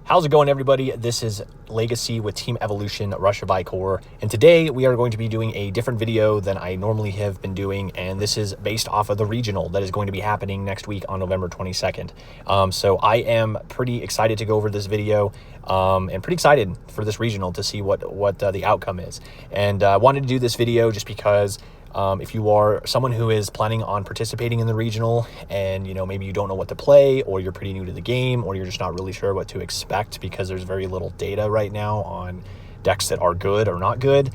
How's it going, everybody? This is Legacy with Team Evolution, Rush of Ikorr, and today we are going to be doing a different video than I normally have been doing, and this is based off of the regional that is going to be happening next week on November 22nd. So I am pretty excited to go over this video, and pretty excited for this regional to see what the outcome is. And I wanted to do this video just because if you are someone who is planning on participating in the regional and, maybe you don't know what to play, or you're pretty new to the game, or you're just not really sure what to expect because there's very little data right now on decks that are good or not good,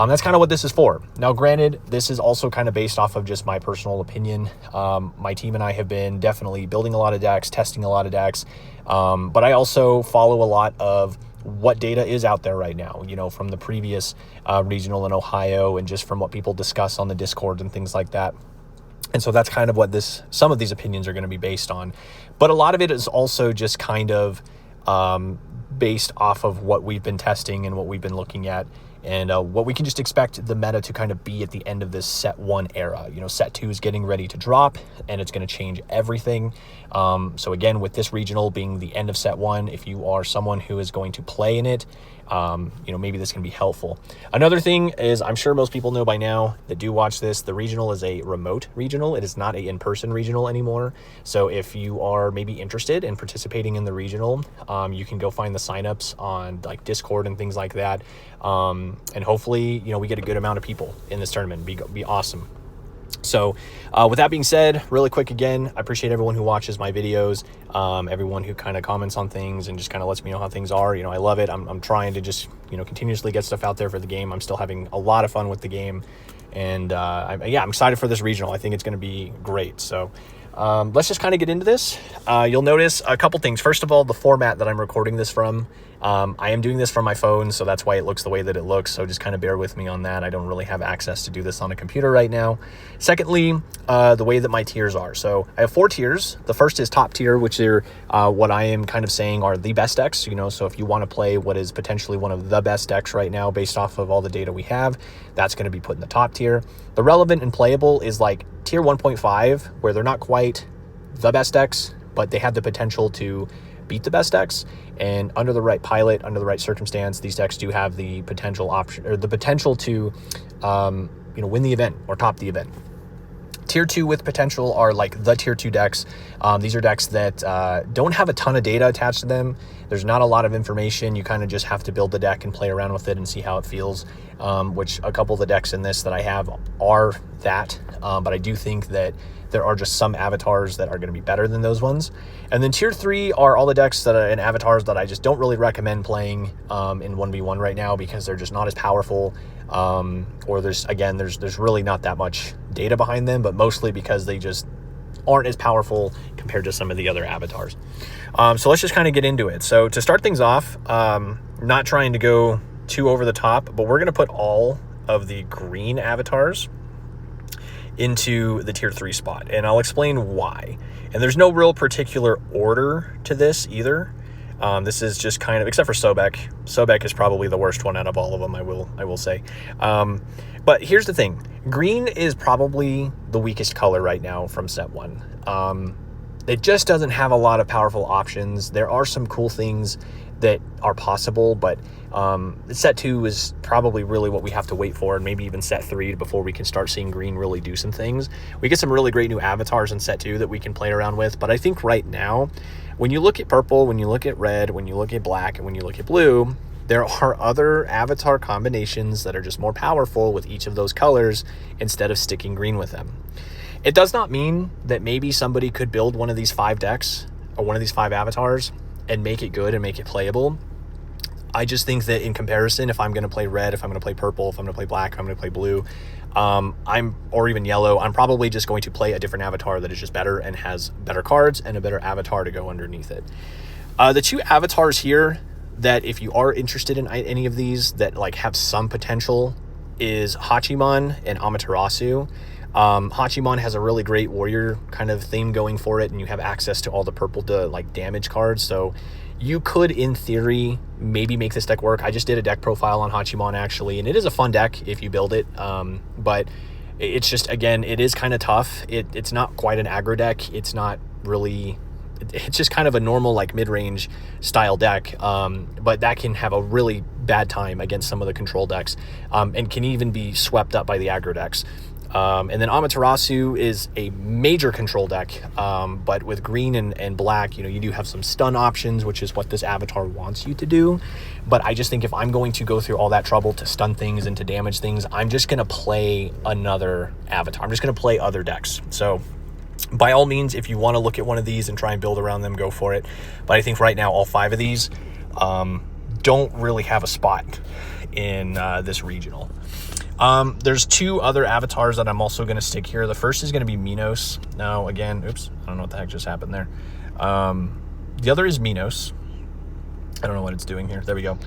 that's kind of what this is for. Now, granted, this is also kind of based off of just my personal opinion. My team and I have been definitely building a lot of decks, testing a lot of decks, but I also follow a lot of what data is out there right now, from the previous regional in Ohio, and just from what people discuss on the Discord and things like that. And so that's kind of what some of these opinions are going to be based on. But a lot of it is also just kind of based off of what we've been testing and what we've been looking at, and what we can just expect the meta to kind of be at the end of this set 1 era. Set 2 is getting ready to drop, and it's going to change everything. So again, with this regional being the end of set 1, if you are someone who is going to play in it, maybe this can be helpful. Another thing is, I'm sure most people know by now that do watch this, the regional is a remote regional. It is not a in-person regional anymore. So if you are maybe interested in participating in the regional, you can go find the signups on like Discord and things like that. And hopefully, we get a good amount of people in this tournament. Be awesome. So with that being said, really quick again, I appreciate everyone who watches my videos, everyone who kind of comments on things and just kind of lets me know how things are. I love it. I'm trying to just, continuously get stuff out there for the game. I'm still having a lot of fun with the game. And I'm excited for this regional. I think it's going to be great. So let's just kind of get into this. You'll notice a couple things. First of all, the format that I'm recording this from. I am doing this from my phone, so that's why it looks the way that it looks. So just kind of bear with me on that. I don't really have access to do this on a computer right now. Secondly, the way that my tiers are. So I have 4 tiers. The first is top tier, which are what I am kind of saying are the best decks. So if you want to play what is potentially one of the best decks right now based off of all the data we have, that's going to be put in the top tier. The relevant and playable is like tier 1.5, where they're not quite the best decks, but they have the potential to beat the best decks. And under the right pilot, under the right circumstance, these decks do have the potential option, or the potential to win the event or top the event. Tier 2 with potential are like the tier 2 decks. These are decks that don't have a ton of data attached to them. There's not a lot of information. You kind of just have to build the deck and play around with it and see how it feels, which a couple of the decks in this that I have are that. But I do think that there are just some avatars that are going to be better than those ones. And then tier 3 are all the decks and avatars that I just don't really recommend playing in 1v1 right now, because they're just not as powerful, or there's really not that much data behind them, but mostly because they just aren't as powerful compared to some of the other avatars. So let's just kind of get into it. So to start things off, not trying to go too over the top, but we're going to put all of the green avatars into the tier 3 spot, and I'll explain why. And there's no real particular order to this either. This is just kind of, except for Sobek. Sobek is probably the worst one out of all of them, I will say. But here's the thing. Green is probably the weakest color right now from set 1. It just doesn't have a lot of powerful options. There are some cool things that are possible, but set 2 is probably really what we have to wait for, and maybe even set 3 before we can start seeing green really do some things. We get some really great new avatars in set 2 that we can play around with, but I think right now, when you look at purple, when you look at red, when you look at black, and when you look at blue, there are other avatar combinations that are just more powerful with each of those colors instead of sticking green with them. It does not mean that maybe somebody could build one of these 5 decks or one of these 5 avatars and make it good and make it playable. I just think that in comparison, if I'm going to play red, if I'm going to play purple, if I'm going to play black, if I'm going to play blue, or even yellow, I'm probably just going to play a different avatar that is just better and has better cards and a better avatar to go underneath it. The 2 avatars here that, if you are interested in any of these that like have some potential, is Hachiman and Amaterasu. Hachiman has a really great warrior kind of theme going for it, and you have access to all the purple to like damage cards, so you could, in theory, maybe make this deck work. I just did a deck profile on Hachiman, actually, and it is a fun deck if you build it. But it's just, again, it is kind of tough. It's not quite an aggro deck. It's not really... It's just kind of a normal, like, mid-range style deck, but that can have a really bad time against some of the control decks, and can even be swept up by the aggro decks. And then Amaterasu is a major control deck, but with green and black, you do have some stun options, which is what this avatar wants you to do. But I just think if I'm going to go through all that trouble to stun things and to damage things, I'm just going to play another avatar. I'm just going to play other decks. So by all means, if you want to look at one of these and try and build around them, go for it. But I think right now all 5 of these don't really have a spot in this regional. There's 2 other avatars that I'm also going to stick here. The first is going to be Minos. Now, again, oops, I don't know what the heck just happened there. The other is Minos. I don't know what it's doing here. There we go.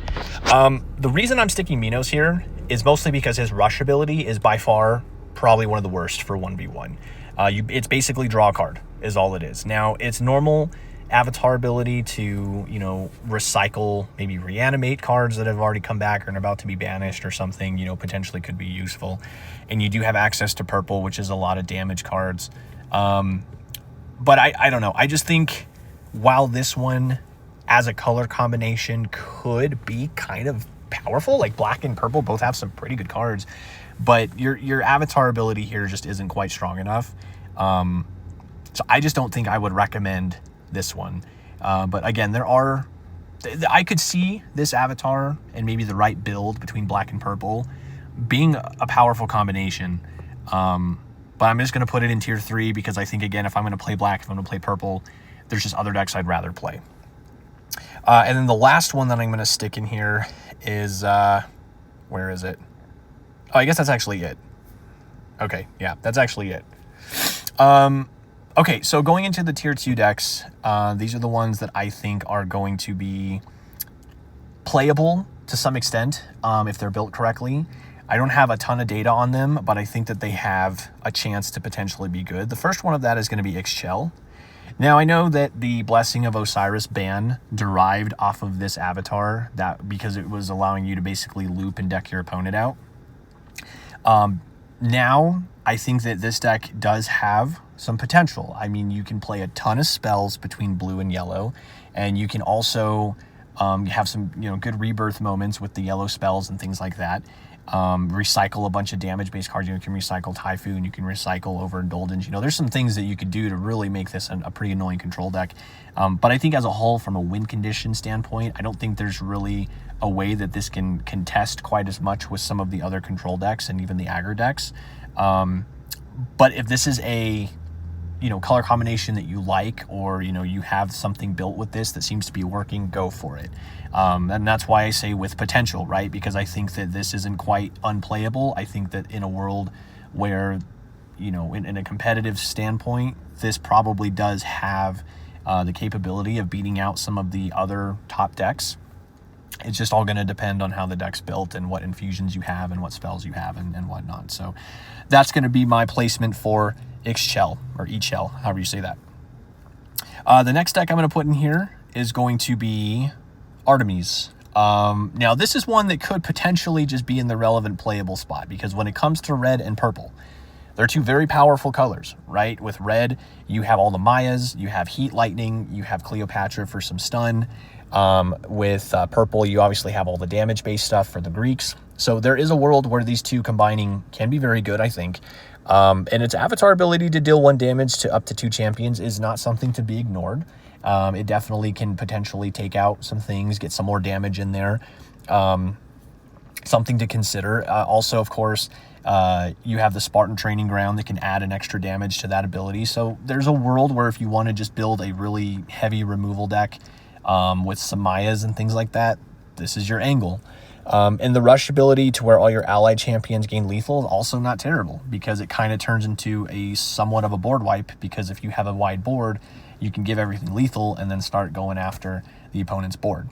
The reason I'm sticking Minos here is mostly because his rush ability is by far probably one of the worst for 1v1. It's basically draw a card is all it is. Now, it's normal avatar ability to, recycle, maybe reanimate cards that have already come back or are about to be banished or something, potentially could be useful. And you do have access to purple, which is a lot of damage cards. But I don't know. I just think while this one as a color combination could be kind of powerful, like black and purple both have some pretty good cards, but your avatar ability here just isn't quite strong enough. So I just don't think I would recommend this one. But again, I could see this avatar and maybe the right build between black and purple being a powerful combination. But I'm just going to put it in tier 3 because I think, again, if I'm going to play black, if I'm going to play purple, there's just other decks I'd rather play. And then the last one that I'm going to stick in here is, where is it? Oh, I guess that's actually it. Okay, yeah, that's actually it. Okay, so going into the tier 2 decks, these are the ones that I think are going to be playable to some extent if they're built correctly. I don't have a ton of data on them, but I think that they have a chance to potentially be good. The first one of that is going to be Ikorr. Now, I know that the Blessing of Osiris ban derived off of this avatar because it was allowing you to basically loop and deck your opponent out. Now, I think that this deck does have some potential. I mean, you can play a ton of spells between blue and yellow, and you can also have some good rebirth moments with the yellow spells and things like that. Recycle a bunch of damage-based cards. You can recycle Typhoon, you can recycle Overindulgence. There's some things that you could do to really make this a pretty annoying control deck. But I think as a whole, from a win condition standpoint, I don't think there's really a way that this can contest quite as much with some of the other control decks and even the aggro decks. But if this is a color combination that you like, or you have something built with this that seems to be working, go for it. And that's why I say with potential, right? Because I think that this isn't quite unplayable. I think that in a world where in a competitive standpoint, this probably does have the capability of beating out some of the other top decks. It's just all going to depend on how the deck's built and what infusions you have and what spells you have and whatnot. So that's going to be my placement for Ikorr, or Ikorr, however you say that. The next deck I'm going to put in here is going to be Artemis. Now, this is one that could potentially just be in the relevant playable spot, because when it comes to red and purple, they're 2 very powerful colors, right? With red, you have all the Mayas, you have Heat Lightning, you have Cleopatra for some stun. With purple, you obviously have all the damage-based stuff for the Greeks. So there is a world where these 2 combining can be very good, I think. And its avatar ability to deal 1 damage to up to 2 champions is not something to be ignored. It definitely can potentially take out some things, get some more damage in there. Something to consider. Also, of course, you have the Spartan Training Ground that can add an extra damage to that ability. So there's a world where if you want to just build a really heavy removal deck with some Mayas and things like that, this is your angle. And the rush ability to where all your allied champions gain lethal is also not terrible, because it kind of turns into a somewhat of a board wipe, because if you have a wide board, you can give everything lethal and then start going after the opponent's board.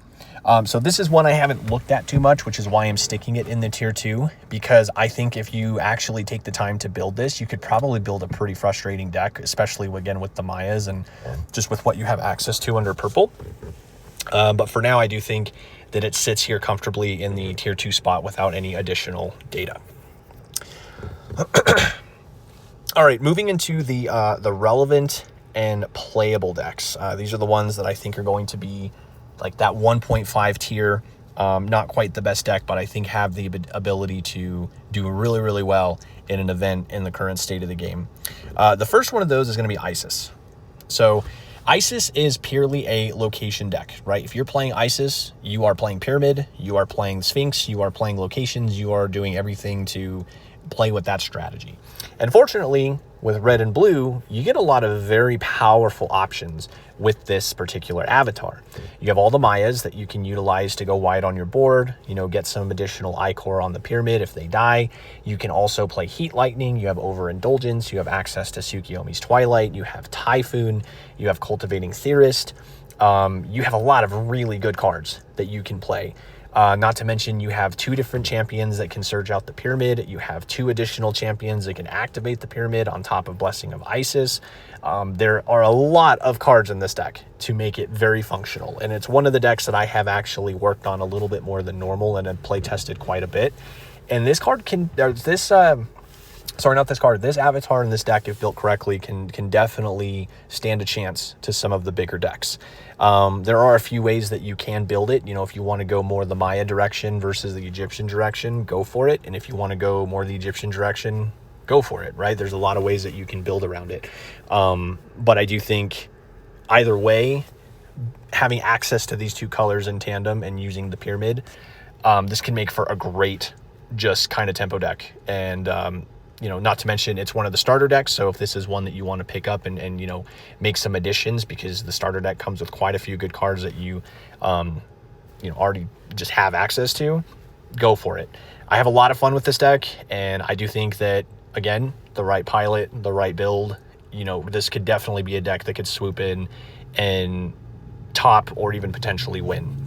So this is one I haven't looked at too much, which is why I'm sticking it in the tier 2, because I think if you actually take the time to build this, you could probably build a pretty frustrating deck, especially again with the Mayas and just with what you have access to under purple. But for now, I do think that it sits here comfortably in the tier 2 spot without any additional data. All right, moving into the relevant and playable decks. These are the ones that I think are going to be like that 1.5 tier. Not quite the best deck, but I think have the ability to do really, really well in an event in the current state of the game. The first one of those is going to be Isis. So Isis is purely a location deck, right? If you're playing Isis, you are playing Pyramid, you are playing Sphinx, you are playing locations, you are doing everything to play with that strategy. And fortunately, with red and blue, you get a lot of very powerful options with this particular avatar. You have all the Mayas that you can utilize to go wide on your board, get some additional Ikorr on the Pyramid if they die. You can also play Heat Lightning, you have Overindulgence, you have access to Tsukiyomi's Twilight, you have Typhoon, you have Cultivating Theorist. You have a lot of really good cards that you can play. Not to mention you have 2 different champions that can surge out the Pyramid. You have 2 additional champions that can activate the Pyramid on top of Blessing of Isis. There are a lot of cards in this deck to make it very functional. And it's one of the decks that I have actually worked on a little bit more than normal and have play tested quite a bit. And this card this avatar in this deck, if built correctly, can definitely stand a chance to some of the bigger decks. There are a few ways that you can build it. If you want to go more the Maya direction versus the Egyptian direction, go for it. And if you want to go more the Egyptian direction, go for it, right? There's a lot of ways that you can build around it. But I do think either way, having access to these 2 colors in tandem and using the Pyramid, this can make for a great just kind of tempo deck. And not to mention it's one of the starter decks. So if this is one that you want to pick up and make some additions, because the starter deck comes with quite a few good cards that you already just have access to, go for it. I have a lot of fun with this deck, and I do think that, again, the right pilot, the right build, this could definitely be a deck that could swoop in and top or even potentially win.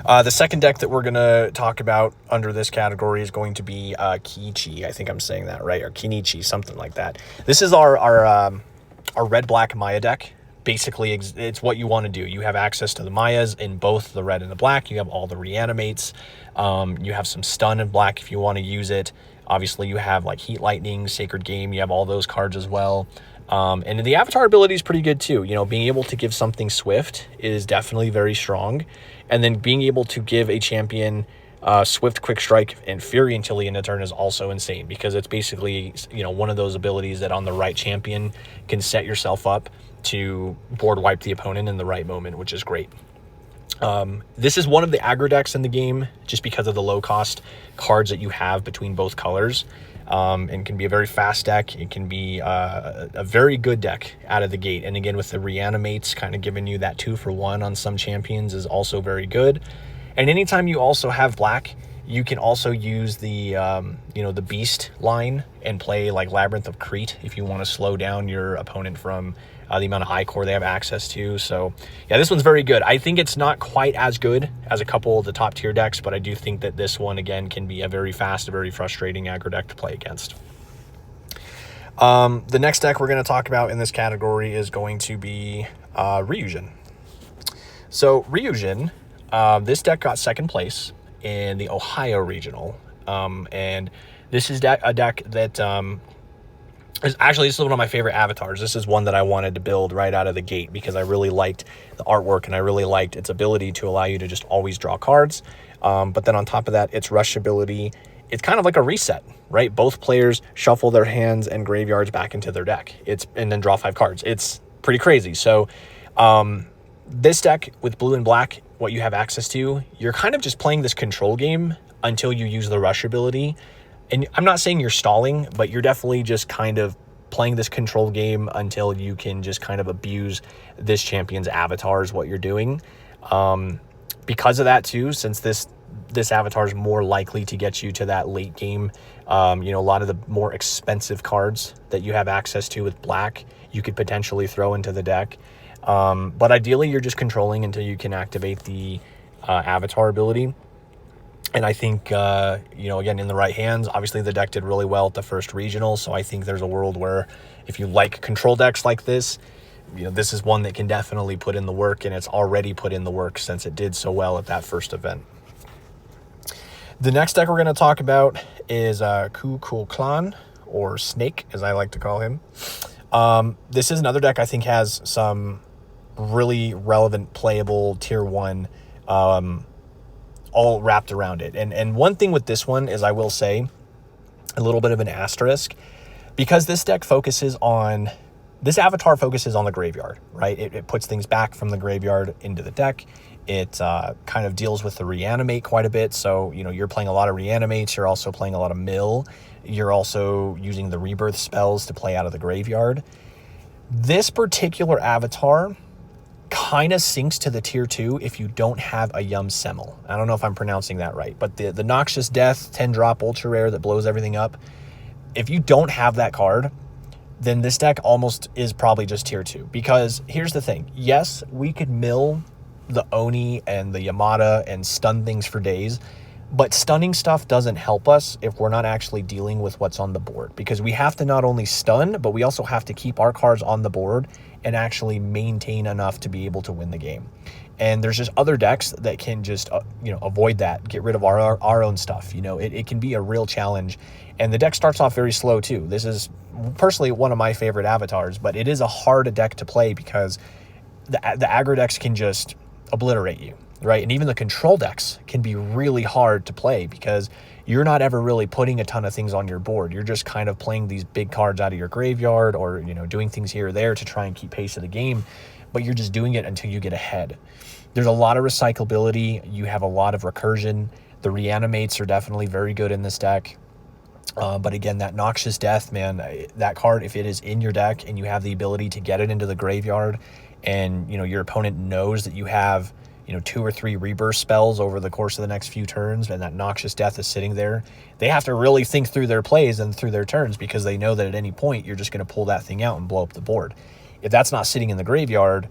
The second deck that we're going to talk about under this category is going to be Kichi. I think I'm saying that right, or Kinichi, something like that. This is our red-black Maya deck. Basically, it's what you want to do. You have access to the Mayas in both the red and the black. You have all the reanimates. You have some stun in black if you want to use it. Obviously, you have like Heat Lightning, Sacred Game. You have all those cards as well. And the avatar ability is pretty good too. Being able to give something swift is definitely very strong. And then being able to give a champion Swift, Quick Strike, and Fury until the end of turn is also insane, because it's basically, one of those abilities that on the right champion can set yourself up to board wipe the opponent in the right moment, which is great. This is one of the aggro decks in the game just because of the low cost cards that you have between both colors. And can be a very fast deck. It can be a very good deck out of the gate. And again, with the reanimates kind of giving you that 2-for-1 on some champions is also very good. And anytime you also have black, you can also use the the beast line and play like Labyrinth of Crete if you want to slow down your opponent from the amount of Ikorr they have access to. So yeah, this one's very good. I think it's not quite as good as a couple of the top tier decks, but I do think that this one again can be a very fast, very frustrating aggro deck to play against. The next deck we're going to talk about in this category is going to be Ryujin. So Ryujin, this deck got second place in the Ohio Regional, and this is a deck that this is one of my favorite avatars. This is one that I wanted to build right out of the gate because I really liked the artwork and I really liked its ability to allow you to just always draw cards. But then on top of that, its rush ability, it's kind of like a reset, right? Both players shuffle their hands and graveyards back into their deck. And then draw 5 cards. It's pretty crazy. So this deck with blue and black, what you have access to, you're kind of just playing this control game until you use the rush ability. And I'm not saying you're stalling, but you're definitely just kind of playing this control game until you can just kind of abuse this champion's avatar is what you're doing. Because of that too, since this avatar is more likely to get you to that late game, a lot of the more expensive cards that you have access to with black, you could potentially throw into the deck. But ideally, you're just controlling until you can activate the avatar ability. And I think, again, in the right hands, obviously the deck did really well at the first regional. So I think there's a world where if you like control decks like this, this is one that can definitely put in the work, and it's already put in the work since it did so well at that first event. The next deck we're going to talk about is Kukul, or Snake, as I like to call him. This is another deck I think has some really relevant playable tier 1 all wrapped around it. And one thing with this one is, I will say, a little bit of an asterisk, because this avatar focuses on the graveyard, right? It puts things back from the graveyard into the deck. It kind of deals with the reanimate quite a bit. So, you're playing a lot of reanimates. You're also playing a lot of mill. You're also using the rebirth spells to play out of the graveyard. This particular avatar kind of sinks to the tier 2 if you don't have a Yum Semmel. I don't know if I'm pronouncing that right, but the Noxious Death 10-drop ultra rare that blows everything up, if you don't have that card, then this deck almost is probably just tier 2. Because here's the thing. Yes, we could mill the Oni and the Yamada and stun things for days, but stunning stuff doesn't help us if we're not actually dealing with what's on the board, because we have to not only stun, but we also have to keep our cards on the board and actually maintain enough to be able to win the game. And there's just other decks that can just avoid that, get rid of our own stuff. It can be a real challenge, and the deck starts off very slow too. This is personally one of my favorite avatars, but it is a hard deck to play because the aggro decks can just obliterate you, right? And even the control decks can be really hard to play because you're not ever really putting a ton of things on your board. You're just kind of playing these big cards out of your graveyard, or doing things here or there to try and keep pace of the game, but you're just doing it until you get ahead. There's a lot of recyclability. You have a lot of recursion. The reanimates are definitely very good in this deck. But again, that Noxious Death, man, that card, if it is in your deck and you have the ability to get it into the graveyard, and your opponent knows that you have 2 or 3 rebirth spells over the course of the next few turns, and that Noxious Death is sitting there, they have to really think through their plays and through their turns, because they know that at any point you're just going to pull that thing out and blow up the board. If that's not sitting in the graveyard,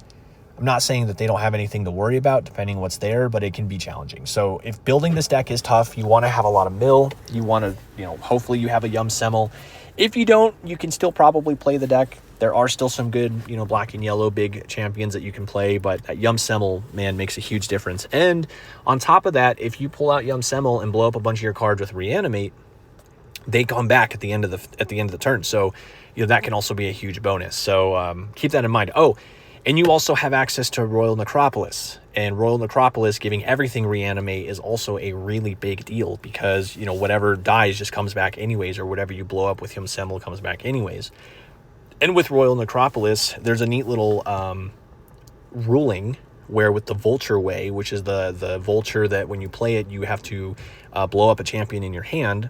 I'm not saying that they don't have anything to worry about depending on what's there, but it can be challenging. So if building this deck is tough, you want to have a lot of mill. You want to, hopefully you have a Yum Semmel. If you don't, you can still probably play the deck. There are still some good, black and yellow big champions that you can play, but that Yum Semmel, man, makes a huge difference. And on top of that, if you pull out Yum Semmel and blow up a bunch of your cards with Reanimate, they come back at the end of the turn. So, that can also be a huge bonus. So keep that in mind. Oh, and you also have access to Royal Necropolis. And Royal Necropolis giving everything Reanimate is also a really big deal, because, whatever dies just comes back anyways, or whatever you blow up with Yum Semmel comes back anyways. And with Royal Necropolis, there's a neat little ruling where with the Vulture Way, which is the vulture that when you play it, you have to blow up a champion in your hand,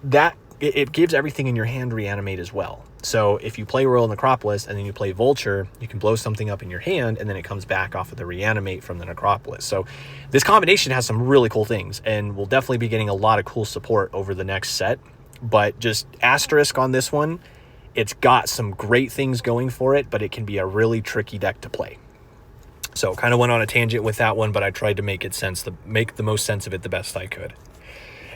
that it gives everything in your hand Reanimate as well. So if you play Royal Necropolis and then you play Vulture, you can blow something up in your hand, and then it comes back off of the Reanimate from the Necropolis. So this combination has some really cool things, and we'll definitely be getting a lot of cool support over the next set. But just asterisk on this one, it's got some great things going for it, but it can be a really tricky deck to play. So kind of went on a tangent with that one, but I tried to make the most sense of it the best I could.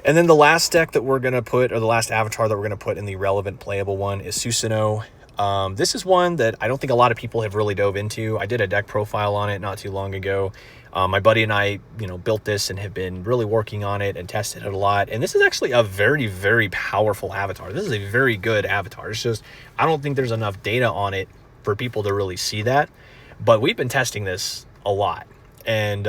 And then the last deck that we're going to put, or the last avatar that we're going to put in the relevant playable one, is Susanoo. This is one that I don't think a lot of people have really dove into. I did a deck profile on it not too long ago. My buddy and I, built this and have been really working on it and tested it a lot. And this is actually a very, very powerful avatar. This is a very good avatar. It's just, I don't think there's enough data on it for people to really see that. But we've been testing this a lot, and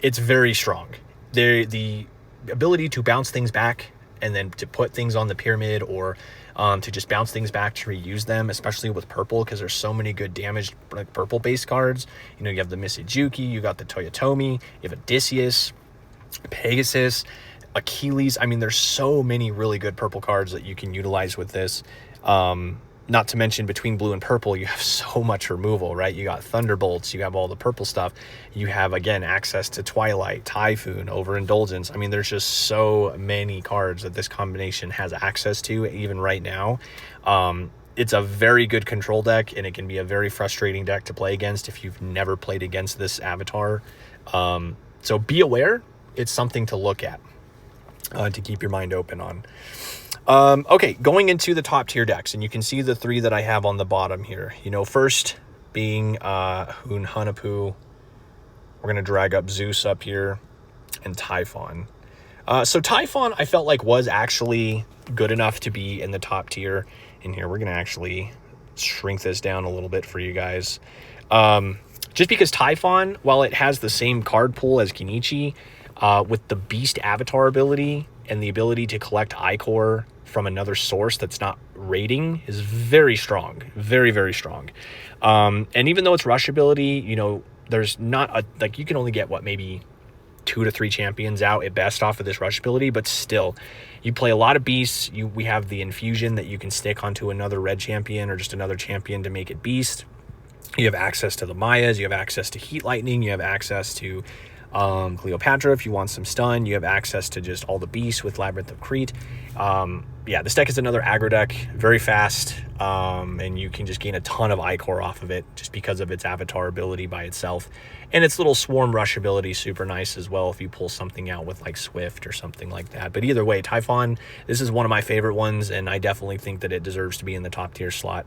it's very strong. The ability to bounce things back and then to put things on the pyramid, or to just bounce things back to reuse them, especially with purple, because there's so many good damaged purple base cards. You have the Misajuki, you got the Toyotomi, you have Odysseus, Pegasus, Achilles. I mean, there's so many really good purple cards that you can utilize with this. Not to mention, between blue and purple, you have so much removal, right? You got Thunderbolts, you have all the purple stuff. You have, again, access to Twilight, Typhoon, Overindulgence. I mean, there's just so many cards that this combination has access to, even right now. It's a very good control deck, and it can be a very frustrating deck to play against if you've never played against this avatar. So be aware. It's something to look at, to keep your mind open on. Okay, going into the top tier decks, and you can see the 3 that I have on the bottom here. First, being Hun Hanapu. We're going to drag up Zeus up here and Typhon. So Typhon, I felt like was actually good enough to be in the top tier. In here, we're going to actually shrink this down a little bit for you guys. Just because Typhon, while it has the same card pool as Kenichi, with the Beast Avatar ability and the ability to collect Ikorr from another source that's not raiding, is very strong. Very, very strong. And even though it's rush ability, you know, there's not a, like, you can only get, what, maybe 2 to 3 champions out at best off of this rush ability, but still, you play a lot of beasts. We have the infusion that you can stick onto another red champion or just another champion to make it beast. You have access to the Mayas, you have access to Heat Lightning, you have access to Cleopatra if you want some stun, you have access to just all the beasts with Labyrinth of Crete. Yeah, this deck is another aggro deck, very fast, and you can just gain a ton of Ikorr off of it just because of its avatar ability by itself. And its little swarm rush ability, super nice as well if you pull something out with like Swift or something like that. But either way, Typhon, this is one of my favorite ones, and I definitely think that it deserves to be in the top tier slot.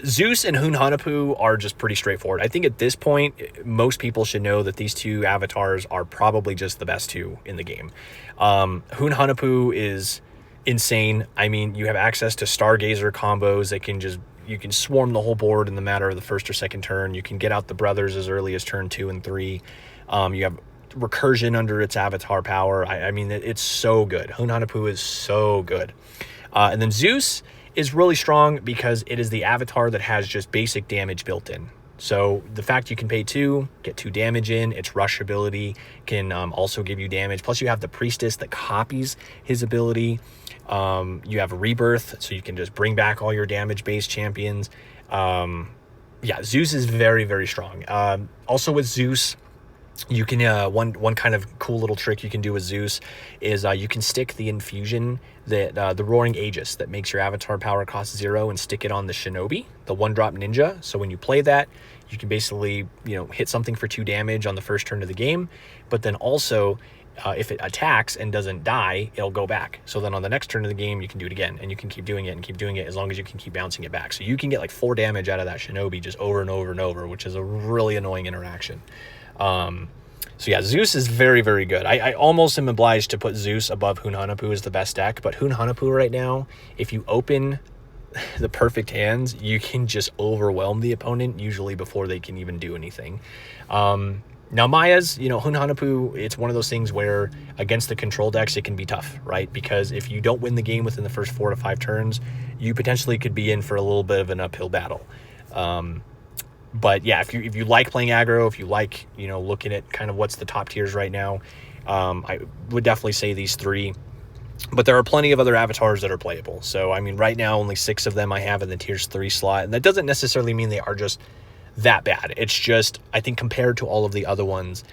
Zeus and Hun Hanapu are just pretty straightforward. I think at this point, most people should know that these two avatars are probably just the best two in the game. Hun Hanapu is insane. I mean, you have access to Stargazer combos that can just, you can swarm the whole board in the matter of the first or second turn. You can get out the brothers as early as turn 2 and 3. You have recursion under its avatar power. I mean, it's so good. Hun Hanapu is so good. And then Zeus is really strong because it is the avatar that has just basic damage built in. So the fact you can pay 2, get 2 damage in, its rush ability can also give you damage. Plus you have the priestess that copies his ability. You have rebirth, so you can just bring back all your damage-based champions. Yeah, Zeus is very, very strong. Also with Zeus, you can one kind of cool little trick you can do with Zeus is you can stick the infusion that the Roaring Aegis that makes your avatar power cost 0 and stick it on the Shinobi, the 1-drop ninja. So when you play that, you can basically, you know, hit something for 2 damage on the first turn of the game, but then also if it attacks and doesn't die, it'll go back. So then on the next turn of the game, you can do it again, and you can keep doing it and keep doing it as long as you can keep bouncing it back. So you can get like 4 damage out of that Shinobi just over and over and over, which is a really annoying interaction. So yeah, Zeus is very, very good. I almost am obliged to put Zeus above Hun Hanapu as the best deck, but Hun Hanapu right now, if you open the perfect hands, you can just overwhelm the opponent, usually before they can even do anything. Now Maya's, you know, Hun Hanapu, it's one of those things where against the control decks, it can be tough, right? Because if you don't win the game within the first 4 to 5 turns, you potentially could be in for a little bit of an uphill battle. But yeah, if you like playing aggro, if you like, you know, looking at kind of what's the top tiers right now, I would definitely say these 3. But there are plenty of other avatars that are playable. So, I mean, right now, only 6 of them I have in the tiers 3 slot. And that doesn't necessarily mean they are just that bad. It's just, I think compared to all of the other ones,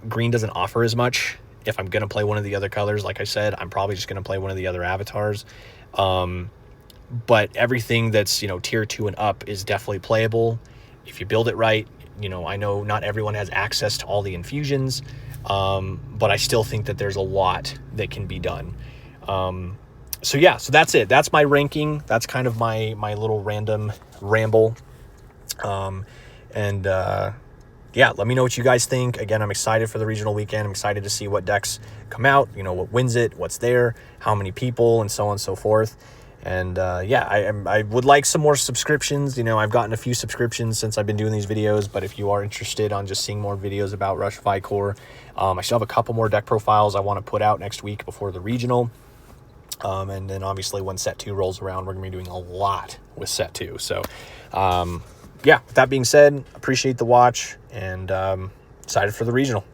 green doesn't offer as much. If I'm going to play one of the other colors, like I said, I'm probably just going to play one of the other avatars. But everything that's, you know, tier 2 and up is definitely playable. If you build it right, you know, I know not everyone has access to all the infusions, but I still think that there's a lot that can be done. So yeah, so that's it. That's my ranking. That's kind of my little random ramble. Yeah, let me know what you guys think. Again, I'm excited for the regional weekend. I'm excited to see what decks come out, you know, what wins it, what's there, how many people, and so on and so forth. And yeah, I would like some more subscriptions. You know, I've gotten a few subscriptions since I've been doing these videos, but if you are interested on just seeing more videos about Rush of Ikorr, I still have a couple more deck profiles I want to put out next week before the regional. And then obviously when set 2 rolls around, we're going to be doing a lot with set 2. So, yeah, with that being said, appreciate the watch and excited for the regional.